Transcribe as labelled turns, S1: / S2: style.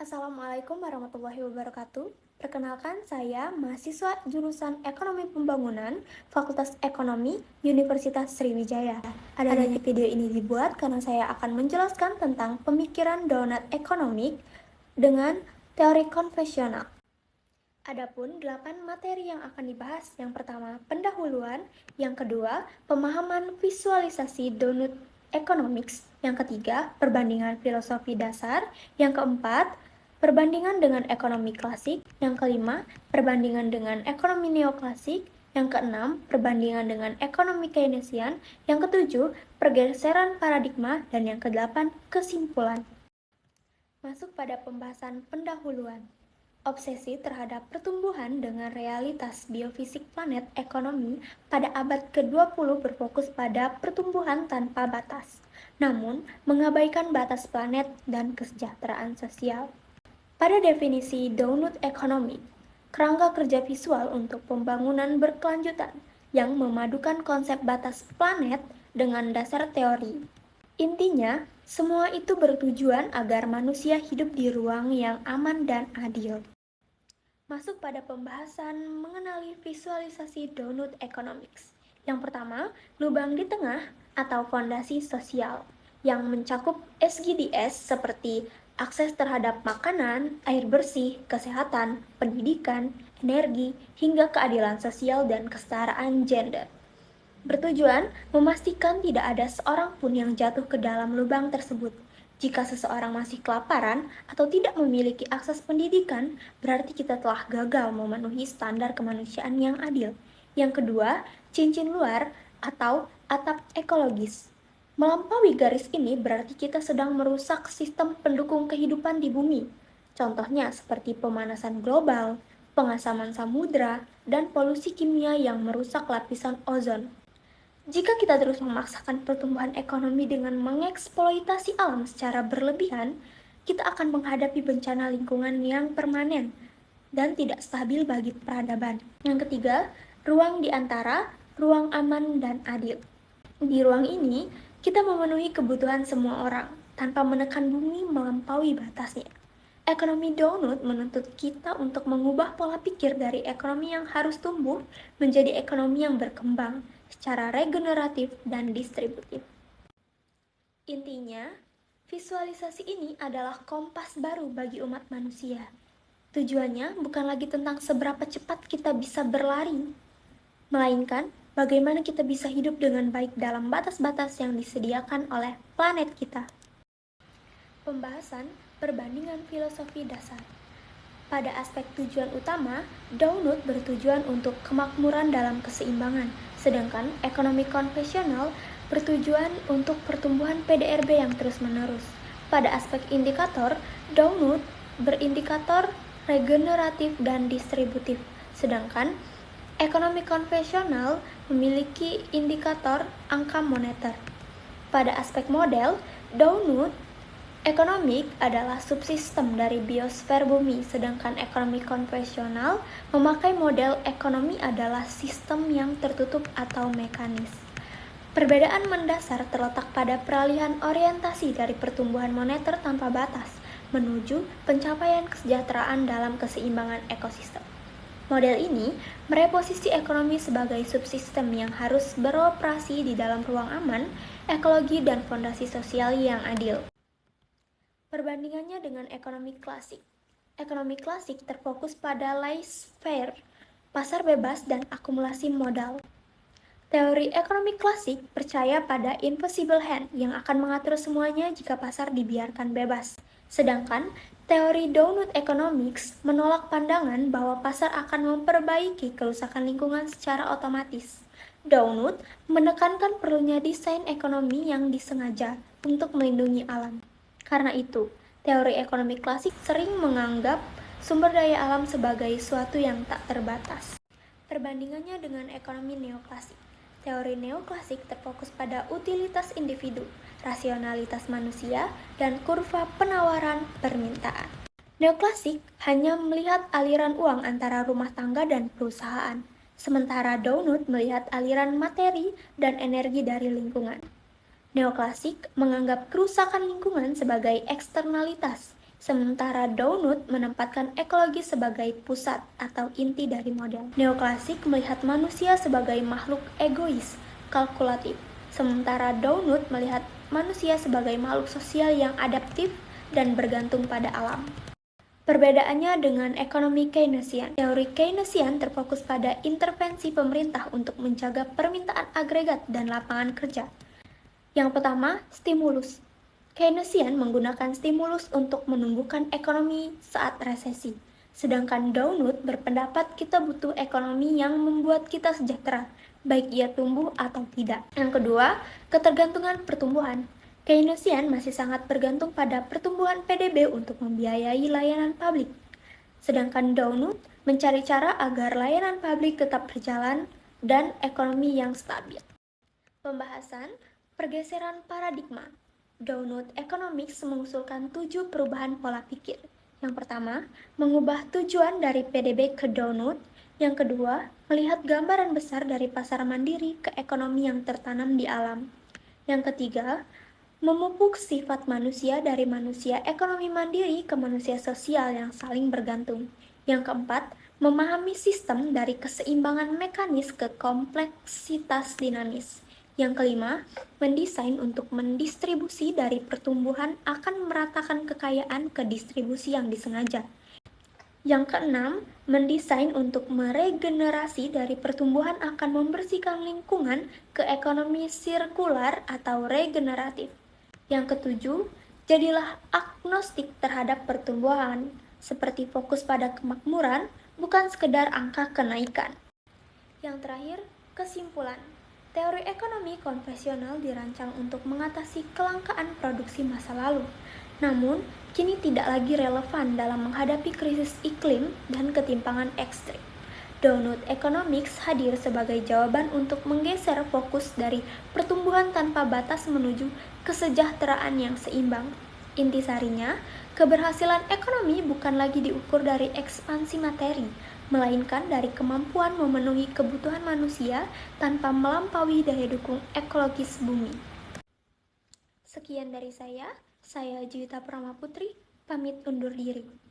S1: Assalamualaikum warahmatullahi wabarakatuh. Perkenalkan, saya mahasiswa jurusan Ekonomi Pembangunan, Fakultas Ekonomi, Universitas Sriwijaya. Adanya video ini dibuat karena saya akan menjelaskan tentang pemikiran donat ekonomik dengan teori konvensional. Adapun 8 materi yang akan dibahas. Yang pertama, pendahuluan. Yang kedua, pemahaman visualisasi donut economics. Yang ketiga, perbandingan filosofi dasar. Yang keempat, perbandingan dengan ekonomi klasik. Yang kelima, perbandingan dengan ekonomi neoklasik. Yang keenam, perbandingan dengan ekonomi Keynesian. Yang ketujuh, pergeseran paradigma. Dan yang kedelapan, kesimpulan. Masuk pada pembahasan pendahuluan. Obsesi terhadap pertumbuhan dengan realitas biofisik planet ekonomi pada abad ke-20 berfokus pada pertumbuhan tanpa batas, namun mengabaikan batas planet dan kesejahteraan sosial. Pada definisi Donut Economic, kerangka kerja visual untuk pembangunan berkelanjutan yang memadukan konsep batas planet dengan dasar teori. Intinya, semua itu bertujuan agar manusia hidup di ruang yang aman dan adil. Masuk pada pembahasan mengenali visualisasi Donut Economics. Yang pertama, lubang di tengah atau fondasi sosial yang mencakup SGDS seperti akses terhadap makanan, air bersih, kesehatan, pendidikan, energi, hingga keadilan sosial dan kesetaraan gender. Bertujuan memastikan tidak ada seorang pun yang jatuh ke dalam lubang tersebut. Jika seseorang masih kelaparan atau tidak memiliki akses pendidikan, berarti kita telah gagal memenuhi standar kemanusiaan yang adil. Yang kedua, cincin luar atau atap ekologis. Melampaui garis ini berarti kita sedang merusak sistem pendukung kehidupan di bumi. Contohnya seperti pemanasan global, pengasaman samudra, dan polusi kimia yang merusak lapisan ozon. Jika kita terus memaksakan pertumbuhan ekonomi dengan mengeksploitasi alam secara berlebihan, kita akan menghadapi bencana lingkungan yang permanen dan tidak stabil bagi peradaban. Yang ketiga, ruang di antara ruang aman dan adil. Di ruang ini, kita memenuhi kebutuhan semua orang tanpa menekan bumi melampaui batasnya. Ekonomi donut menuntut kita untuk mengubah pola pikir dari ekonomi yang harus tumbuh menjadi ekonomi yang berkembang secara regeneratif dan distributif. Intinya, visualisasi ini adalah kompas baru bagi umat manusia. Tujuannya bukan lagi tentang seberapa cepat kita bisa berlari, melainkan bagaimana kita bisa hidup dengan baik dalam batas-batas yang disediakan oleh planet kita. Pembahasan perbandingan filosofi dasar. Pada aspek tujuan utama, Donut bertujuan untuk kemakmuran dalam keseimbangan, sedangkan ekonomi konvensional bertujuan untuk pertumbuhan PDRB yang terus-menerus. Pada aspek indikator, Donut berindikator regeneratif dan distributif, sedangkan ekonomi konvensional memiliki indikator angka moneter. Pada aspek model, Donut ekonomik adalah subsistem dari biosfer bumi, sedangkan ekonomi konvensional memakai model ekonomi adalah sistem yang tertutup atau mekanis. Perbedaan mendasar terletak pada peralihan orientasi dari pertumbuhan moneter tanpa batas menuju pencapaian kesejahteraan dalam keseimbangan ekosistem. Model ini mereposisi ekonomi sebagai subsistem yang harus beroperasi di dalam ruang aman, ekologi, dan fondasi sosial yang adil. Perbandingannya dengan ekonomi klasik. Ekonomi klasik terfokus pada laissez-faire, pasar bebas, dan akumulasi modal. Teori ekonomi klasik percaya pada invisible hand yang akan mengatur semuanya jika pasar dibiarkan bebas. Sedangkan teori Donut Economics menolak pandangan bahwa pasar akan memperbaiki kerusakan lingkungan secara otomatis. Donut menekankan perlunya desain ekonomi yang disengaja untuk melindungi alam. Karena itu, teori ekonomi klasik sering menganggap sumber daya alam sebagai suatu yang tak terbatas. Perbandingannya dengan ekonomi neoklasik. Teori neoklasik terfokus pada utilitas individu, rasionalitas manusia, dan kurva penawaran permintaan. Neoklasik hanya melihat aliran uang antara rumah tangga dan perusahaan, sementara Donut melihat aliran materi dan energi dari lingkungan. Neoklasik menganggap kerusakan lingkungan sebagai eksternalitas Sementara Downut menempatkan ekologi sebagai pusat atau inti dari model. Neoklasik melihat manusia sebagai makhluk egois, kalkulatif. Sementara Downut melihat manusia sebagai makhluk sosial yang adaptif dan bergantung pada alam. Perbedaannya dengan ekonomi Keynesian. Teori Keynesian terfokus pada intervensi pemerintah untuk menjaga permintaan agregat dan lapangan kerja. Yang pertama, stimulus. Keynesian menggunakan stimulus untuk menumbuhkan ekonomi saat resesi. Sedangkan Downut berpendapat kita butuh ekonomi yang membuat kita sejahtera, baik ia tumbuh atau tidak. Yang kedua, ketergantungan pertumbuhan. Keynesian masih sangat bergantung pada pertumbuhan PDB untuk membiayai layanan publik. Sedangkan Downut mencari cara agar layanan publik tetap berjalan dan ekonomi yang stabil. Pembahasan pergeseran paradigma. Downut Economics mengusulkan 7 perubahan pola pikir. Yang pertama, mengubah tujuan dari PDB ke Downut. Yang kedua, melihat gambaran besar dari pasar mandiri ke ekonomi yang tertanam di alam. Yang ketiga, memupuk sifat manusia dari manusia ekonomi mandiri ke manusia sosial yang saling bergantung. Yang keempat, memahami sistem dari keseimbangan mekanis ke kompleksitas dinamis. Yang kelima, mendesain untuk mendistribusi dari pertumbuhan akan meratakan kekayaan ke distribusi yang disengaja. Yang keenam, mendesain untuk meregenerasi dari pertumbuhan akan membersihkan lingkungan ke ekonomi sirkular atau regeneratif. Yang ketujuh, jadilah agnostik terhadap pertumbuhan, seperti fokus pada kemakmuran, bukan sekedar angka kenaikan. Yang terakhir, kesimpulan. Teori ekonomi konvensional dirancang untuk mengatasi kelangkaan produksi masa lalu, namun kini tidak lagi relevan dalam menghadapi krisis iklim dan ketimpangan ekstrim. Downut Economics hadir sebagai jawaban untuk menggeser fokus dari pertumbuhan tanpa batas menuju kesejahteraan yang seimbang. Intisarinya, keberhasilan ekonomi bukan lagi diukur dari ekspansi materi, melainkan dari kemampuan memenuhi kebutuhan manusia tanpa melampaui daya dukung ekologis bumi. Sekian dari saya Juwita Pramaputri, pamit undur diri.